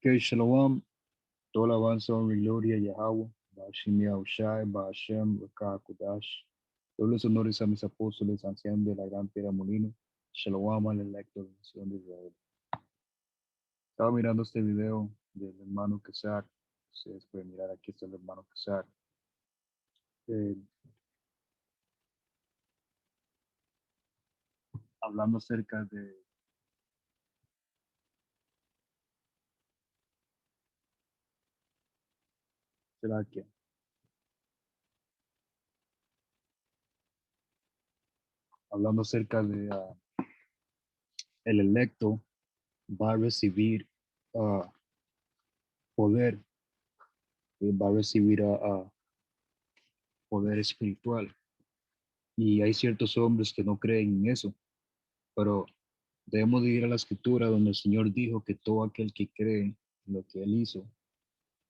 Que Shalom, toda alabanza, honra y gloria a Yahweh, Bashim Yahushai, Bashem, Raka Kudash. Todos los honores a mis apóstoles, ancianos de la gran piedra molino. Shalom al electo de la nación de Israel. Estaba mirando este video del hermano Kesar. Ustedes pueden mirar, aquí está el hermano Kesar. eh, Hablando acerca de, ¿será que? Hablando acerca de el electo va a recibir ah, poder, va a recibir poder espiritual. Y hay ciertos hombres que no creen en eso, pero debemos de ir a la escritura donde el Señor dijo que todo aquel que cree en lo que Él hizo,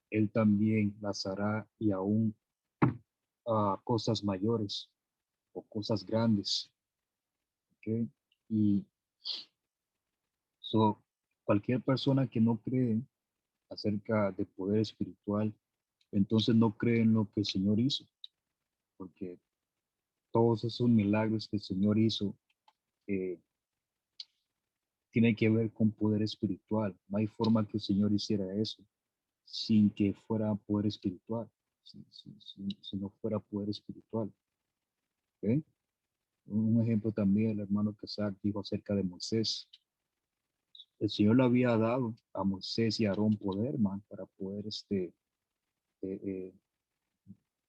Él también las hará y aún cosas mayores o cosas grandes. ¿Ok? Y so, cualquier persona que no cree acerca de poder espiritual, entonces no cree en lo que el Señor hizo, porque todos esos milagros que el Señor hizo eh, tienen que ver con poder espiritual. No hay forma que el Señor hiciera eso sin que fuera poder espiritual, si no fuera poder espiritual. ¿Ok? Un ejemplo también, el hermano Casar dijo acerca de Moisés. El Señor le había dado a Moisés y a Aarón poder, man, para poder, eh, eh,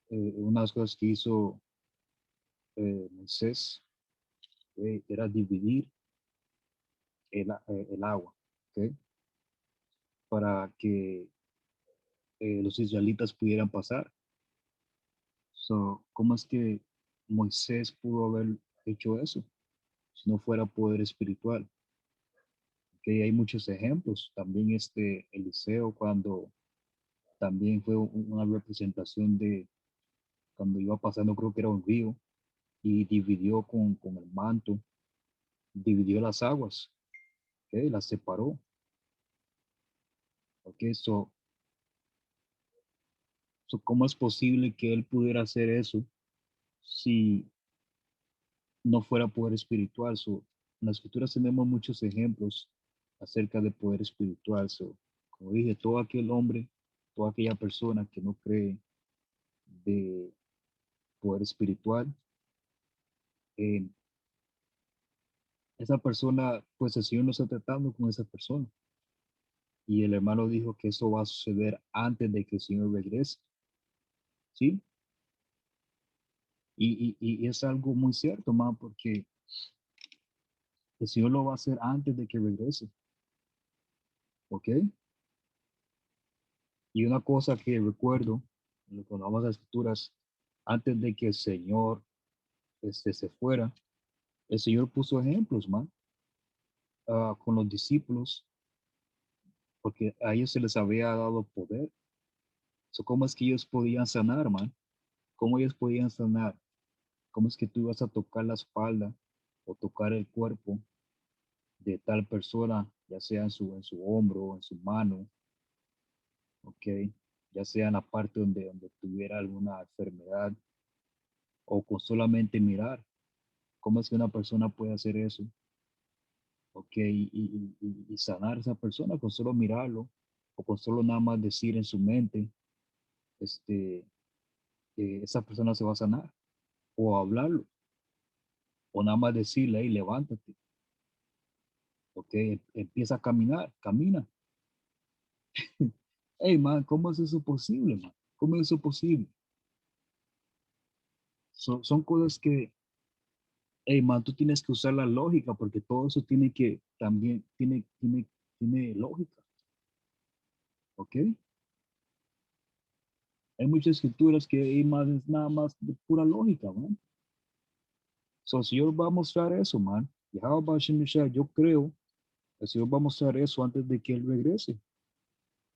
unas cosas que hizo Moisés, era dividir el agua, ¿ok? Para que los israelitas pudieran pasar. So, ¿cómo es que Moisés pudo haber hecho eso si no fuera poder espiritual? Que hay muchos ejemplos. También Eliseo cuando también fue una representación de cuando iba pasando, creo que era un río, y dividió con el manto, dividió las aguas, ¿okay? Las separó. Okay, ¿cómo es posible que él pudiera hacer eso si no fuera poder espiritual? En las escrituras tenemos muchos ejemplos acerca de poder espiritual. Como dije, todo aquel hombre, toda aquella persona que no cree de poder espiritual, eh, esa persona, pues el Señor no está tratando con esa persona. Y el hermano dijo que eso va a suceder antes de que el Señor regrese, ¿sí? Y es algo muy cierto, man, porque el Señor lo va a hacer antes de que regrese, ¿ok? Y una cosa que recuerdo, cuando vamos a las escrituras, antes de que el Señor se fuera, el Señor puso ejemplos, man, con los discípulos, porque a ellos se les había dado poder. ¿Cómo es que ellos podían sanar, man? ¿Cómo ellos podían sanar? ¿Cómo es que tú ibas a tocar la espalda o tocar el cuerpo de tal persona, ya sea en su hombro, en su mano, ok? Ya sea en la parte donde tuviera alguna enfermedad o con solamente mirar. ¿Cómo es que una persona puede hacer eso? Ok, y sanar a esa persona con solo mirarlo o con solo nada más decir en su mente, este, esa persona se va a sanar o hablarlo o nada más decirle, hey, levántate, ok, empieza a caminar, camina. Hey, man, ¿cómo es eso posible, man? ¿Cómo es eso posible? Son cosas que, hey, man, tú tienes que usar la lógica porque todo eso tiene que, también tiene lógica, ¿ok? Hay muchas escrituras que hay más, es nada más de pura lógica, man. El Señor va a mostrar eso, man. Yahweh Bashem Yeshua, yo creo, el Señor va a mostrar eso antes de que Él regrese.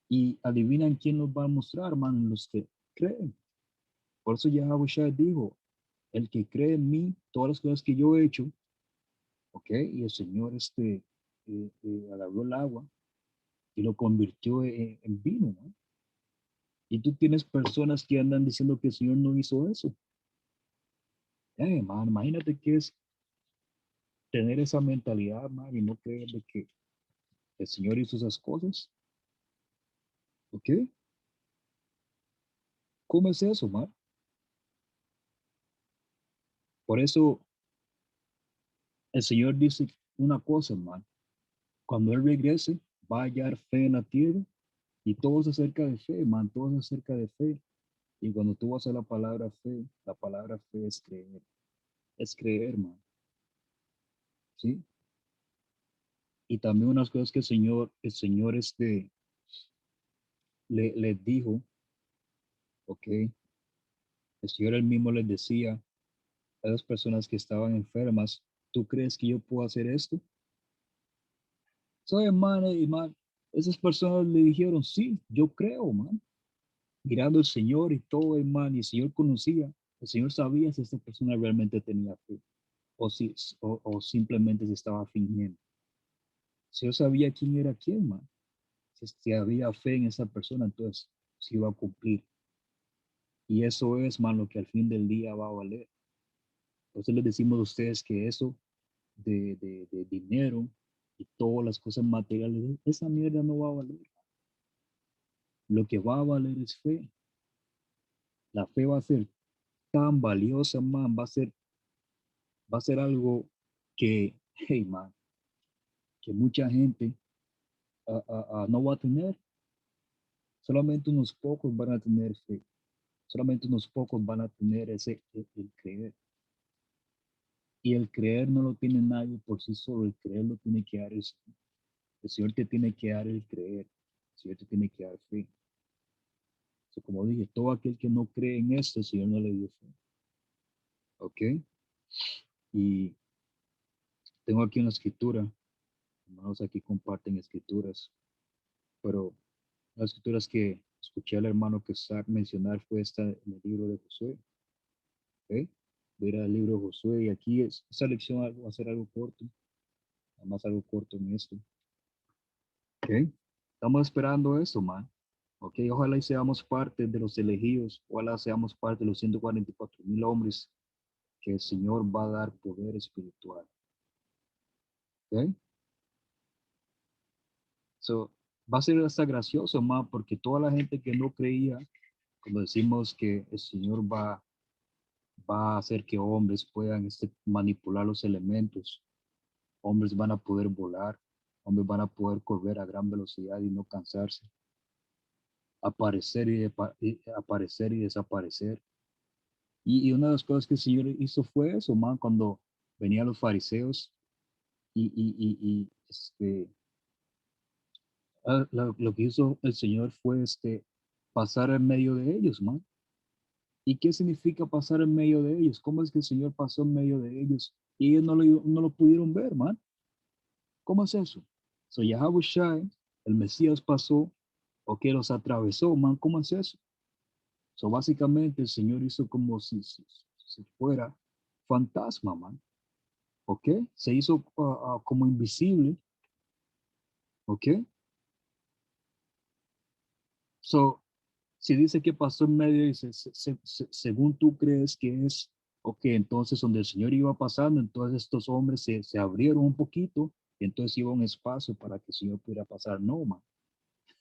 Y adivinan quién nos va a mostrar, man, los que creen. Por eso Yahweh Shai dijo, el que cree en mí, todas las cosas que yo he hecho, ¿ok? Y el Señor agarró el agua, y lo convirtió en vino, man. Y tú tienes personas que andan diciendo que el Señor no hizo eso. Man, imagínate que es tener esa mentalidad, man, y no creer de que el Señor hizo esas cosas. ¿Ok? ¿Cómo es eso, man? Por eso el Señor dice una cosa, man. Cuando Él regrese, va a hallar fe en la tierra y todo es acerca de fe, man. Todo es acerca de fe. Y cuando tú vas a la palabra fe es creer. Es creer, man. ¿Sí? Y también unas cosas que el Señor le dijo, ok, el Señor él mismo les decía a las personas que estaban enfermas, ¿tú crees que yo puedo hacer esto? So, hermano, y man, esas personas le dijeron, sí, yo creo, man. Mirando al Señor y todo, hermano, y el Señor conocía, el Señor sabía si esta persona realmente tenía fe o simplemente se estaba fingiendo. El Señor sabía quién era quién, man. Si había fe en esa persona, entonces se iba a cumplir. Y eso es, man, lo que al fin del día va a valer. Entonces les decimos a ustedes que eso de dinero y todas las cosas materiales, esa mierda no va a valer. Lo que va a valer es fe. La fe va a ser tan valiosa, man, va a ser algo que, hey, man, que mucha gente no va a tener. Solamente unos pocos van a tener fe. Solamente unos pocos van a tener el creer. Y el creer no lo tiene nadie por sí solo, el creer lo tiene que dar el Señor. El Señor te tiene que dar el creer, el Señor te tiene que dar fe. So, como dije, todo aquel que no cree en esto, el Señor no le dio fe. ¿Ok? Y tengo aquí una escritura, hermanos aquí comparten escrituras, pero las escrituras que escuché al hermano que mencionar fue esta en el libro de Josué. ¿Ok? Voy a ir al libro de Josué y aquí esta lección va a ser algo corto, nada más algo corto en esto. ¿Ok? Estamos esperando eso, man. Ok, ojalá y seamos parte de los elegidos, ojalá seamos parte de los 144,000 hombres que el Señor va a dar poder espiritual. Ok, so, va a ser hasta gracioso, man, porque toda la gente que no creía, cuando decimos que el Señor va a hacer que hombres puedan manipular los elementos, hombres van a poder volar, hombres van a poder correr a gran velocidad y no cansarse, aparecer y desaparecer. Y una de las cosas que el Señor hizo fue eso, man, cuando venían los fariseos lo que hizo el Señor fue pasar en medio de ellos, man. ¿Y qué significa pasar en medio de ellos? ¿Cómo es que el Señor pasó en medio de ellos y ellos no lo pudieron ver, man? ¿Cómo es eso? So Yahweh Shai, el Mesías pasó o que los atravesó, man. ¿Cómo es eso? So básicamente el Señor hizo como si fuera fantasma, man. ¿Ok? Se hizo como invisible, ¿ok? So, si dice que pasó en medio, y según tú crees que es, ok, entonces donde el Señor iba pasando, entonces estos hombres se abrieron un poquito y entonces iba un espacio para que el Señor pudiera pasar. No, man.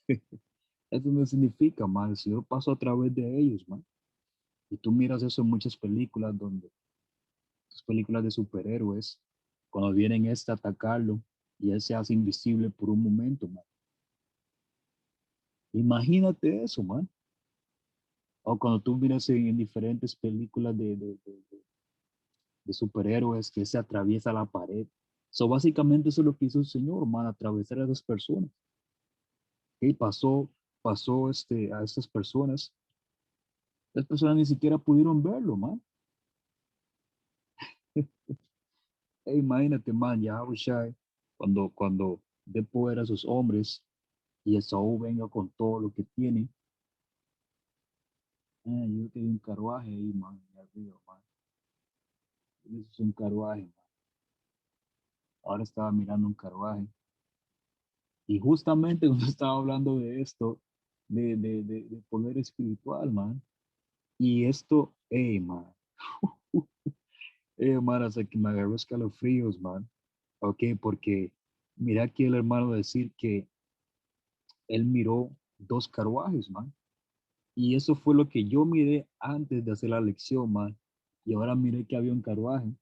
Eso no significa, man. El Señor pasó a través de ellos, man. Y tú miras eso en muchas películas las películas de superhéroes, cuando vienen a atacarlo y él se hace invisible por un momento, man. Imagínate eso, man. O cuando tú miras en diferentes películas de superhéroes que se atraviesa la pared. So, básicamente eso es lo que hizo el Señor, man, atravesar a esas personas. Y pasó a estas personas. Las personas ni siquiera pudieron verlo, man. Imagínate, man, ya Abishai, cuando dé poder a sus hombres y Esaú venga con todo lo que tiene. Yo creo que hay un carruaje ahí, man, allá arriba, man. Eso es un carruaje, man. Ahora estaba mirando un carruaje. Y justamente cuando estaba hablando de esto, de poder espiritual, man. Y esto, hey, man. Man, hasta que me agarró escalofríos, man. Ok, porque mira aquí el hermano decir que él miró dos carruajes, man. Y eso fue lo que yo miré antes de hacer la lección, man. Y ahora miré que había un carruaje.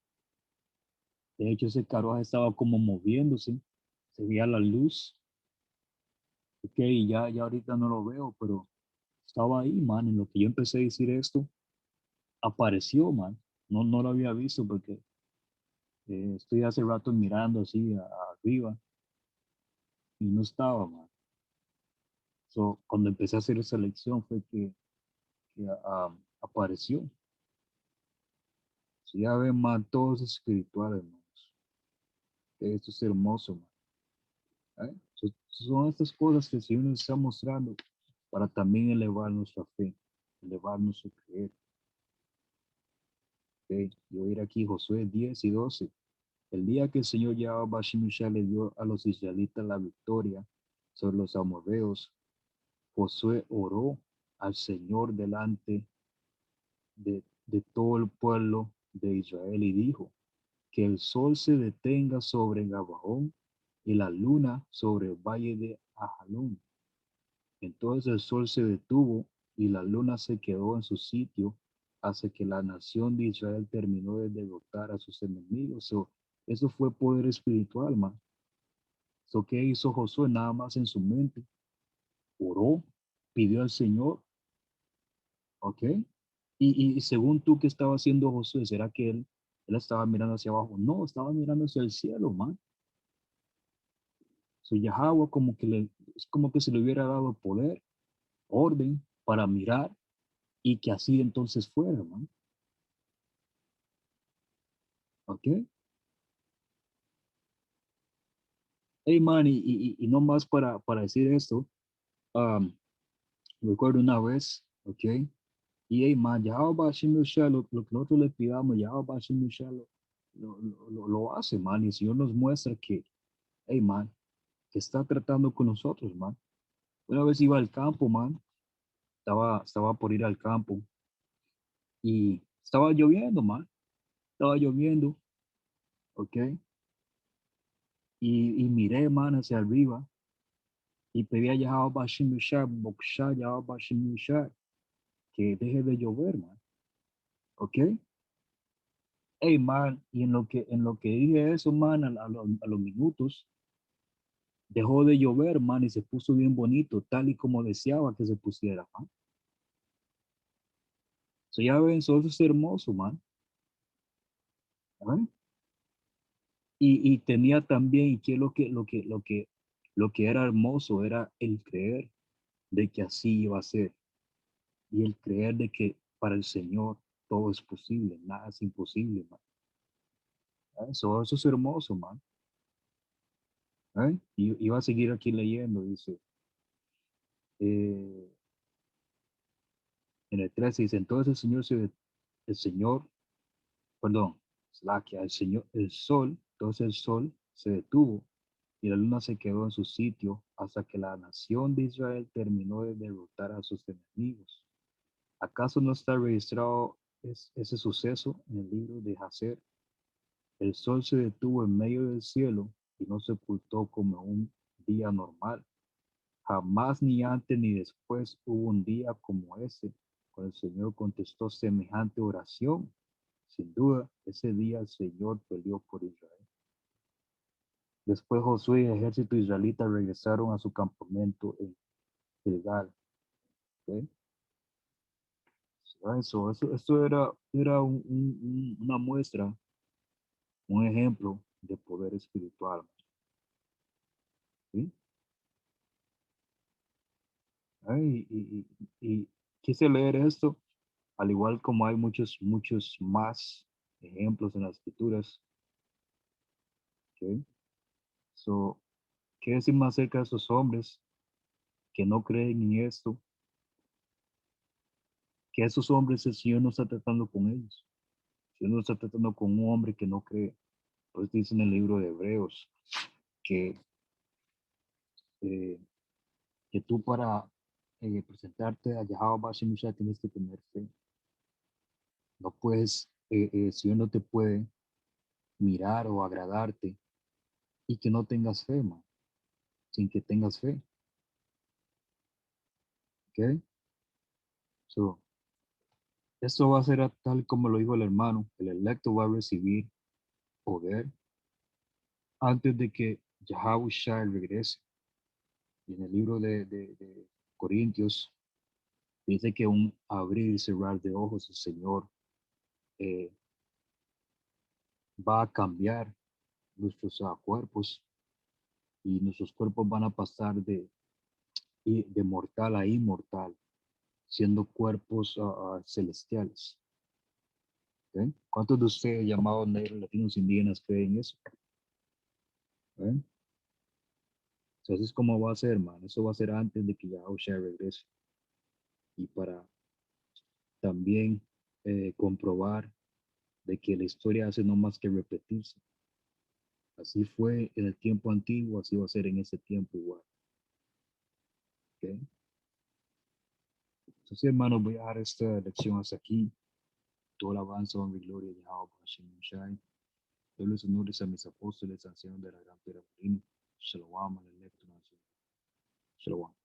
De hecho, ese carruaje estaba como moviéndose. Se veía la luz. Ok, ya ahorita no lo veo, pero estaba ahí, man. En lo que yo empecé a decir esto, apareció, man. No lo había visto porque estoy hace rato mirando así arriba y no estaba, man. So, cuando empecé a hacer esa lección fue que apareció. So, ya ven, man, todos espirituales, hermanos. Esto es hermoso, man. Son estas cosas que el Señor nos está mostrando para también elevar nuestra fe, elevar nuestro creer. Okay. Y voy a ir aquí, Josué 10:12. El día que el Señor Yahweh Bashimisha le dio a los israelitas la victoria sobre los amorreos, Josué oró al Señor delante de todo el pueblo de Israel y dijo, que el sol se detenga sobre Gabaón y la luna sobre el valle de Ajalón. Entonces el sol se detuvo y la luna se quedó en su sitio hasta que la nación de Israel terminó de derrotar a sus enemigos. Eso fue poder espiritual, man. ¿Qué hizo Josué? Nada más en su mente. Oró, pidió al Señor, ¿ok? Y según tú, ¿qué estaba haciendo Josué? ¿Será que él estaba mirando hacia abajo? No, estaba mirando hacia el cielo, man. Yahweh es como que se le hubiera dado poder, orden para mirar y que así entonces fuera, man. ¿Ok? Hey, man, y no más para decir esto, um, recuerdo una vez, ¿ok? Y hey, man, Yahweh Bashim Yahshua, lo que nosotros le pidamos, Yahweh Bashim Yahshua lo hace, man. Y el Señor nos muestra que, hey, man, que está tratando con nosotros, man. Una vez iba al campo, man, estaba por ir al campo y estaba lloviendo, man. Estaba lloviendo, ¿ok? Y miré, man, hacia arriba y pedí a Yahweh Bashim Yahshua, Moksha Yahweh Bashim Yahshua, que deje de llover, man, ¿ok? Hey, man, y en lo que dije eso, man, a los minutos, dejó de llover, man, y se puso bien bonito, tal y como deseaba que se pusiera, man. So, ya ven, eso es hermoso, man. ¿Eh? Y tenía también, y que lo que era hermoso era el creer de que así iba a ser. Y el creer de que para el Señor todo es posible, nada es imposible, man. Eso es hermoso, man. Y iba a seguir aquí leyendo, dice, eh, en el 13 dice, entonces el Señor, perdón, Slakia, el sol, entonces el sol se detuvo y la luna se quedó en su sitio hasta que la nación de Israel terminó de derrotar a sus enemigos. ¿Acaso no está registrado ese suceso en el libro de Hazer? El sol se detuvo en medio del cielo y no se ocultó como un día normal. Jamás ni antes ni después hubo un día como ese, cuando el Señor contestó semejante oración. Sin duda, ese día el Señor peleó por Israel. Después Josué y el ejército israelita regresaron a su campamento en Gilgal. ¿Ok? Eso era una muestra, un ejemplo de poder espiritual. ¿Sí? Y quise leer esto, al igual como hay muchos más ejemplos en las escrituras. ¿Ok? So, ¿qué decir más acerca de esos hombres que no creen en esto? Que esos hombres el Señor no está tratando con ellos. El Señor no está tratando con un hombre que no cree. Pues dice en el libro de Hebreos que eh, que tú para presentarte a Yahweh Bashem tienes que tener fe. No puedes, el Señor no te puede mirar o agradarte y que no tengas fe, man, sin que tengas fe. ¿Ok? So, esto va a ser tal como lo dijo el hermano, el electo va a recibir poder antes de que Yahweh regrese. Y en el libro de Corintios dice que un abrir y cerrar de ojos el Señor eh, va a cambiar nuestros cuerpos y nuestros cuerpos van a pasar de mortal a inmortal, siendo cuerpos celestiales. ¿Okay? ¿Cuántos de ustedes llamados negros, latinos, indígenas creen eso? ¿Okay? Entonces, ¿cómo va a ser, hermano? Eso va a ser antes de que Yahushua regrese. Y para también comprobar de que la historia hace no más que repetirse. Así fue en el tiempo antiguo, así va a ser en ese tiempo igual. ¿Okay? Entonces, hermanos, voy a dejar esta lección hasta aquí. Todo el avance, honra y gloria de Yahweh Hashem Shai. Todos los honores a mis apóstoles, ancianos de la gran piedra. Shalom al electo nación. Shalom.